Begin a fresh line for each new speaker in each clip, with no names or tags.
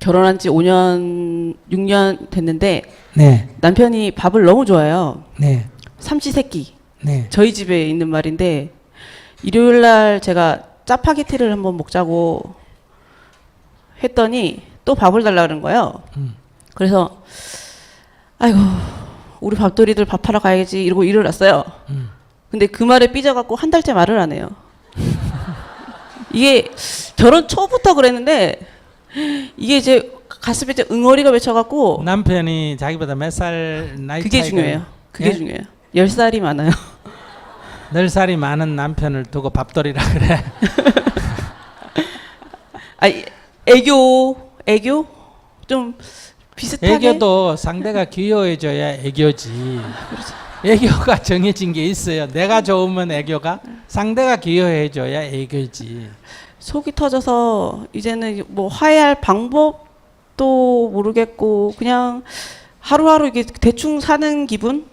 결혼한 지 5년, 6년 됐는데
네.
남편이 밥을 너무 좋아해요.
네.
삼시세끼.
네.
저희 집에 있는 말인데 일요일 날 제가 짜파게티를 한번 먹자고 했더니 또 밥을 달라 그러는 거예요. 그래서 아이고 우리 밥돌이들 밥하러 가야지 이러고 일어났어요. 근데 그 말에 삐져갖고 한 달째 말을 안 해요. 이게 결혼 초부터 그랬는데 이게 이제 가슴에 이제 응어리가 맺혀갖고
남편이 자기보다 몇 살 나이
그게
차이가
중요해요. 그게
예?
중요해요. 10살이 많아요.
10살이 많은 남편을 두고 밥돌이라 그래.
아니, 애교 좀 비슷하게.
애교도 상대가 귀여워져야 애교지. 애교가 정해진 게 있어요. 내가 좋으면 애교가, 상대가 귀여워해줘야 애교지.
속이 터져서 이제는 뭐 화해할 방법도 모르겠고 그냥 하루하루 이게 대충 사는 기분.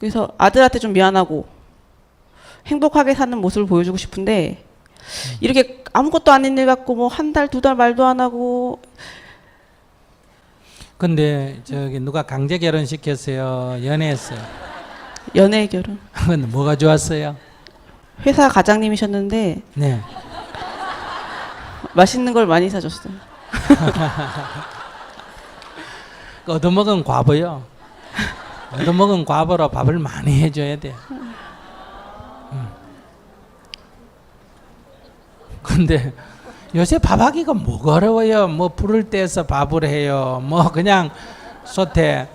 그래서 아들한테 좀 미안하고 행복하게 사는 모습을 보여주고 싶은데 이렇게 아무것도 아닌 일 같고 뭐 한 달, 두 달 말도 안 하고.
근데 저기 누가 강제 결혼시켰어요? 연애했어요?
연애 결혼.
근데 뭐가 좋았어요?
회사 과장님이셨는데
네.
맛있는 걸 많이 사줬어요.
얻어먹은 과보요. 얻어먹은 과보로 밥을 많이 해줘야 돼. 근데 요새 밥하기가 뭐가 어려워요. 뭐 불을 떼서 밥을 해요. 뭐 그냥 솥에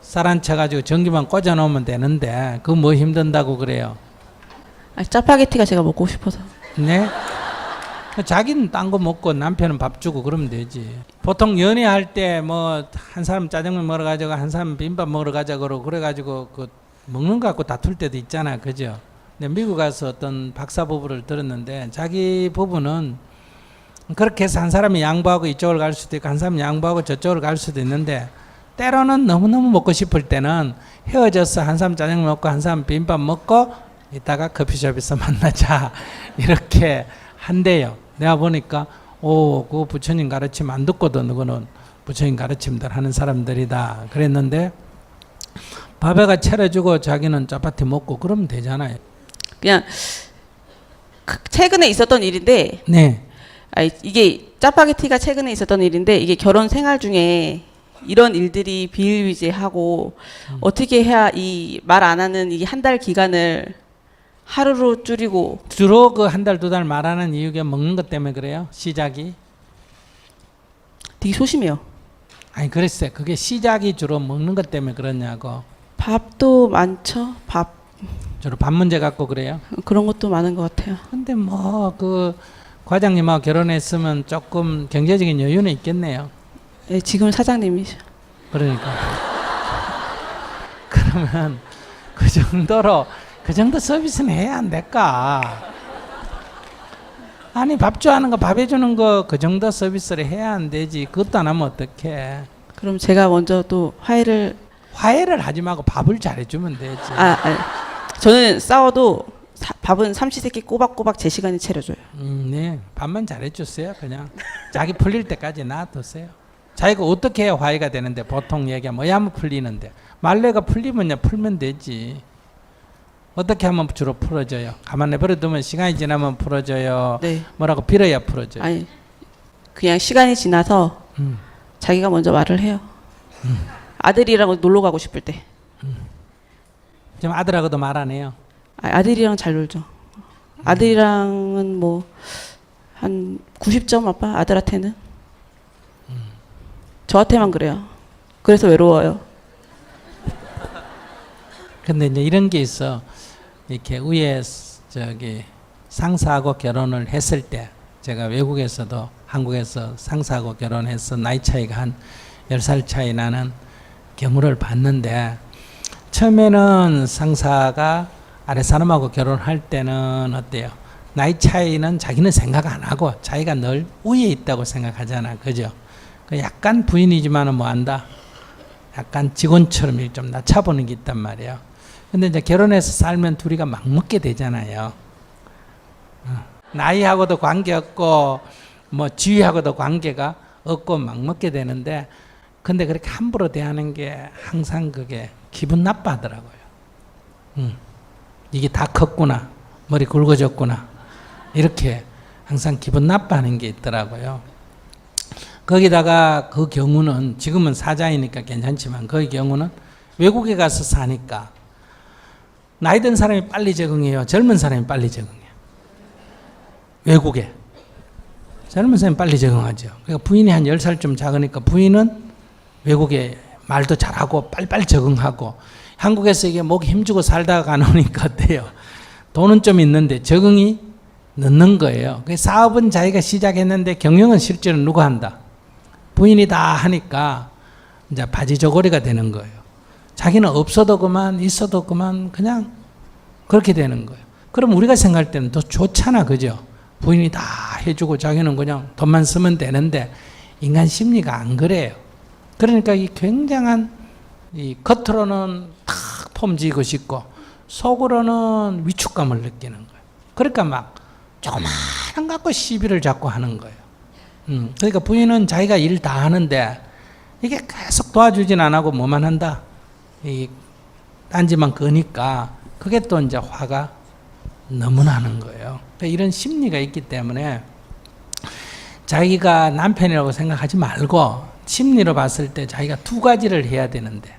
쌀 안 쳐가지고 전기만 꽂아 놓으면 되는데 그거 뭐 힘든다고 그래요.
아, 짜파게티가 제가 먹고 싶어서.
네? 자기는 딴 거 먹고 남편은 밥 주고 그러면 되지. 보통 연애할 때 뭐 한 사람 짜장면 먹으러 가자고 한 사람 비빔밥 먹으러 가자고 그래가지고 그 먹는 거 갖고 다툴 때도 있잖아, 그죠? 근데 미국 가서 어떤 박사 부부를 들었는데 자기 부부는 그렇게 해서 한 사람이 양보하고 이쪽을 갈 수도 있고 한 사람이 양보하고 저쪽을 갈 수도 있는데 때로는 너무너무 먹고 싶을 때는 헤어져서 한 사람 짜장면 먹고 한 사람 비빔밥 먹고 이따가 커피숍에서 만나자 이렇게 한대요. 내가 보니까 그 부처님 가르침 안 듣거든. 너는 부처님 가르침들 하는 사람들이다 그랬는데 밥에가 차려주고 자기는 짜파티 먹고 그러면 되잖아요.
그냥 최근에 있었던 일인데
네.
이게 짜파게티가 최근에 있었던 일인데 이게 결혼 생활 중에 이런 일들이 비일비재하고 어떻게 해야 이 말 안 하는 이 한 달 기간을 하루로 줄이고.
주로 그 한 달 두 달 말하는 이유가 먹는 것 때문에 그래요? 시작이?
되게 소심해요.
아니 글쎄 그게 시작이 주로 먹는 것 때문에 그러냐고.
밥도 많죠. 밥
주로 밥 문제 갖고 그래요?
그런 것도 많은 것 같아요.
근데 뭐 그 과장님하고 결혼했으면 조금 경제적인 여유는 있겠네요.
네, 지금 사장님이죠.
그러니까 그러면 그 정도 서비스는 해야 안 될까? 아니 밥 좋아하는 거 밥 해주는 거 그 정도 서비스를 해야 안 되지. 그것도 안 하면 어떡해.
그럼 제가 먼저 또 화해를
하지 말고 밥을 잘해주면 되지.
저는 싸워도 밥은 삼시세끼 꼬박꼬박 제 시간에 차려줘요.
네. 밥만 잘해주세요. 그냥 자기 풀릴 때까지 놔두세요. 자기가 어떻게 해야 화해가 되는데 보통 얘기하면 뭐야 하면 풀리는데 말레가 풀면 되지. 어떻게 하면 주로 풀어져요? 가만 내버려두면 시간이 지나면 풀어져요.
네.
뭐라고 빌어야 풀어져요.
아니 그냥 시간이 지나서 자기가 먼저 말을 해요. 아들이랑 놀러 가고 싶을 때.
지금 아들하고도 말 안 해요.
아들이랑 잘 놀죠. 아들이랑은 뭐 한 90점 아빠 아들한테는. 저한테만 그래요. 그래서 외로워요.
근데 이제 이런 게 있어. 이렇게 위에 저기 상사하고 결혼을 했을 때 제가 외국에서도 한국에서 상사하고 결혼해서 나이 차이가 한 10살 차이 나는 경우를 봤는데 처음에는 상사가 아래 사람하고 결혼할 때는 어때요? 나이 차이는 자기는 생각 안 하고 자기가 늘 위에 있다고 생각하잖아. 그죠? 약간 부인이지만은 뭐 안다? 약간 직원처럼 좀 낮춰보는 게 있단 말이에요. 근데 이제 결혼해서 살면 둘이가 막 먹게 되잖아요. 나이하고도 관계없고 뭐 지휘하고도 관계가 없고 막 먹게 되는데, 근데 그렇게 함부로 대하는 게 항상 그게 기분 나빠하더라고요. 이게 다 컸구나, 머리 굵어졌구나, 이렇게 항상 기분 나빠하는 게 있더라고요. 거기다가 그 경우는 지금은 사자이니까 괜찮지만 그 경우는 외국에 가서 사니까 나이 든 사람이 빨리 적응해요, 젊은 사람이 빨리 적응해요? 외국에 젊은 사람이 빨리 적응하죠. 그러니까 부인이 한 10살 좀 작으니까 부인은 외국에 말도 잘하고 빨리빨리 적응하고, 한국에서 이게 목 힘주고 살다가 가노니까 어때요? 돈은 좀 있는데 적응이 늦는 거예요. 그 사업은 자기가 시작했는데 경영은 실제로 누가 한다? 부인이 다 하니까 이제 바지저고리가 되는 거예요. 자기는 없어도 그만, 있어도 그만, 그냥 그렇게 되는 거예요. 그럼 우리가 생각할 때는 더 좋잖아, 그죠? 부인이 다 해주고 자기는 그냥 돈만 쓰면 되는데, 인간 심리가 안 그래요. 그러니까 이 굉장한, 이 겉으로는 탁 폼지고 싶고 속으로는 위축감을 느끼는 거예요. 그러니까 막 조그마한 갖고 시비를 자꾸 하는 거예요. 그러니까 부인은 자기가 일 다 하는데 이게 계속 도와주진 안 하고 뭐만 한다, 이 딴지만 끄니까 그게 또 이제 화가 너무 나는 거예요. 그러니까 이런 심리가 있기 때문에 자기가 남편이라고 생각하지 말고 심리로 봤을 때 자기가 두 가지를 해야 되는데,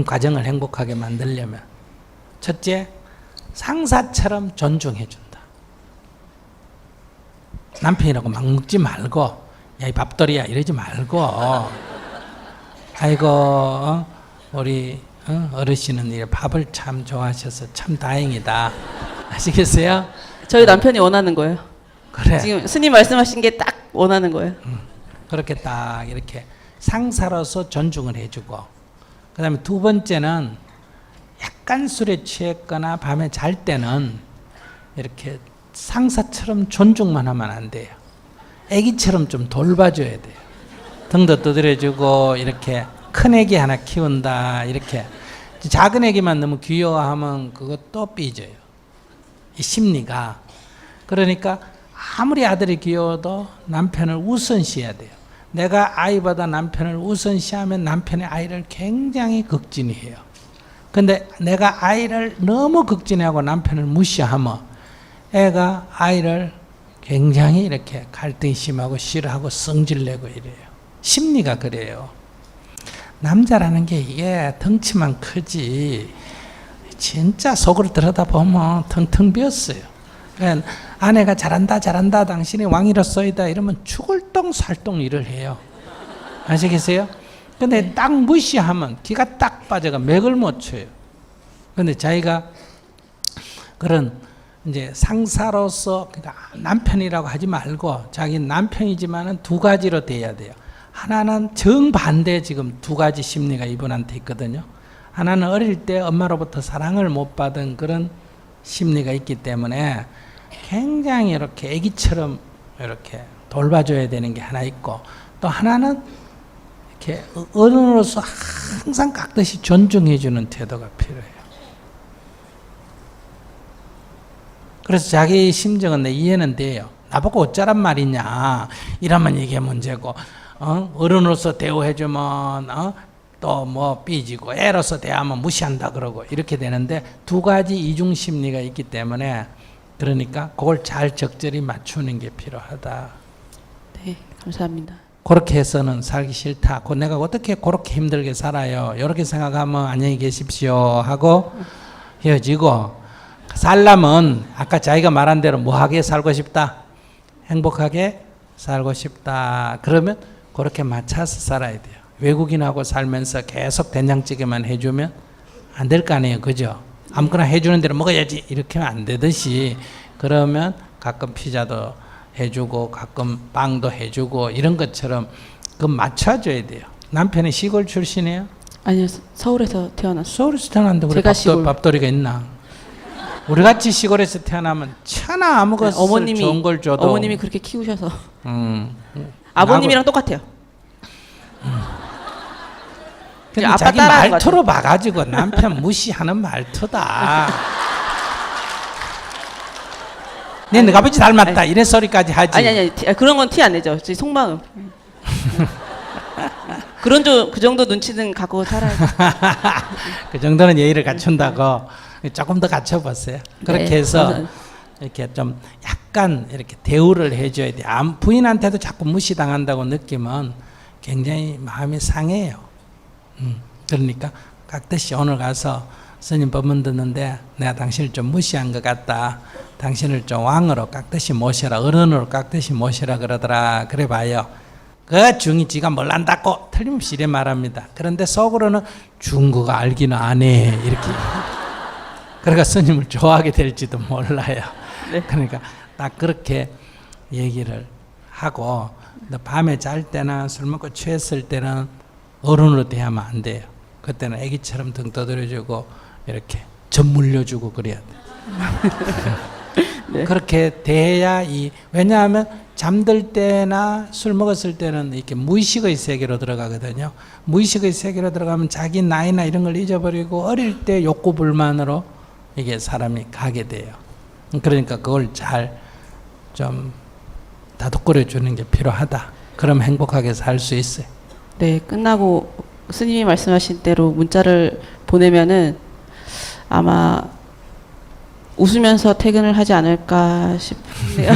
가정을 행복하게 만들려면 첫째, 상사처럼 존중해 준다. 남편이라고 막 묻지 말고 야 이 밥돌이야 이러지 말고, 아이고 우리 어르신은 밥을 참 좋아하셔서 참 다행이다, 아시겠어요?
저희 남편이 원하는 거예요.
그래.
지금 스님 말씀하신 게 딱 원하는 거예요.
그렇게 딱 이렇게 상사로서 존중을 해주고, 그 다음에 두 번째는 약간 술에 취했거나 밤에 잘 때는 이렇게 상사처럼 존중만 하면 안 돼요. 애기처럼 좀 돌봐줘야 돼요. 등도 두드려주고, 이렇게 큰 애기 하나 키운다, 이렇게. 작은 애기만 너무 귀여워하면 그것도 삐져요, 이 심리가. 그러니까 아무리 아들이 귀여워도 남편을 우선시해야 돼요. 내가 아이보다 남편을 우선시하면 남편의 아이를 굉장히 극진해요. 근데 내가 아이를 너무 극진하고 남편을 무시하면 애가 아이를 굉장히 이렇게 갈등이 심하고 싫어하고 성질내고 이래요. 심리가 그래요. 남자라는 게 이게 덩치만 크지 진짜 속으로 들여다보면 텅텅 비었어요. 그러니까 아내가 잘한다 잘한다 당신이 왕이로서이다 이러면 죽을 똥 살똥 일을 해요. 아시겠어요? 근데 딱 무시하면 기가 딱 빠져가 맥을 못 쳐요. 근데 자기가 그런 이제 상사로서, 그러니까 남편이라고 하지 말고 자기 남편이지만은 두 가지로 돼야 돼요. 하나는 정반대, 지금 두 가지 심리가 이분한테 있거든요. 하나는 어릴 때 엄마로부터 사랑을 못 받은 그런 심리가 있기 때문에 굉장히 이렇게 애기처럼 이렇게 돌봐줘야 되는 게 하나 있고, 또 하나는 이렇게 어른으로서 항상 깍듯이 존중해주는 태도가 필요해요. 그래서 자기 심정은 내 이해는 돼요. 나보고 어쩌란 말이냐 이러면 이게 문제고, 어른으로서 대우해주면 또 뭐 삐지고, 애로서 대하면 무시한다 그러고 이렇게 되는데, 두 가지 이중 심리가 있기 때문에, 그러니까 그걸 잘 적절히 맞추는 게 필요하다.
네, 감사합니다.
그렇게 해서는 살기 싫다. 내가 어떻게 그렇게 힘들게 살아요, 이렇게 생각하면 안녕히 계십시오 하고 헤어지고, 살려면 아까 자기가 말한 대로 뭐하게 살고 싶다, 행복하게 살고 싶다, 그러면 그렇게 맞춰서 살아야 돼요. 외국인하고 살면서 계속 된장찌개만 해주면 안 될 거 아니에요, 그죠? 아무거나 해주는 대로 먹어야지 이렇게 하면 안 되듯이, 그러면 가끔 피자도 해주고 가끔 빵도 해주고 이런 것처럼 그 맞춰줘야 돼요. 남편이 시골 출신이에요?
아니요, 서울에서 태어났어요.
서울에서 태어났는데 우리
제가 시골.
밥돌이가 있나? 우리같이 시골에서 태어나면 천하 아무것을
어머님이
좋은 걸 줘도,
어머님이 그렇게 키우셔서 아버님이랑 똑같아요.
근데
아빠
자기
따라하는
말투로 봐가지고 남편 무시하는 말투다. 내 아버지 닮았다 이런 소리까지 하지.
아니 그런 건 티 안 내죠. 제 속마음. 그 정도 눈치는 갖고 살아야 돼.
그 정도는 예의를 갖춘다고 조금 더 갖춰보세요. 그렇게
네,
해서
저는-
이렇게 좀 약간 이렇게 대우를 해줘야 돼. 부인한테도 자꾸 무시당한다고 느끼면 굉장히 마음이 상해요. 그러니까 깍듯이 오늘 가서 스님 법문 듣는데 내가 당신을 좀 무시한 것 같다. 당신을 좀 왕으로 깍듯이 모셔라. 어른으로 깍듯이 모셔라 그러더라. 그래 봐요. 그 중이 지가 뭘 안다고 틀림없이 이래 말합니다. 그런데 속으로는 중국가 알기는 안 해. 이렇게. 그러니까 스님을 좋아하게 될지도 몰라요.
네.
그러니까 딱 그렇게 얘기를 하고 밤에 잘 때나 술 먹고 취했을 때는 어른으로 대하면 안 돼요. 그때는 애기처럼 등 떠들어주고 이렇게 젖 물려주고 그래야 돼.
네.
그렇게 대해야 왜냐하면 잠들 때나 술 먹었을 때는 이렇게 무의식의 세계로 들어가거든요. 무의식의 세계로 들어가면 자기 나이나 이런 걸 잊어버리고 어릴 때 욕구 불만으로 이게 사람이 가게 돼요. 그러니까 그걸 잘 좀 다독거려 주는 게 필요하다. 그럼 행복하게 살 수 있어요.
네, 끝나고 스님이 말씀하신 대로 문자를 보내면은 아마 웃으면서 퇴근을 하지 않을까 싶네요.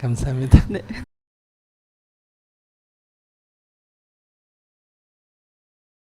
감사합니다.
네.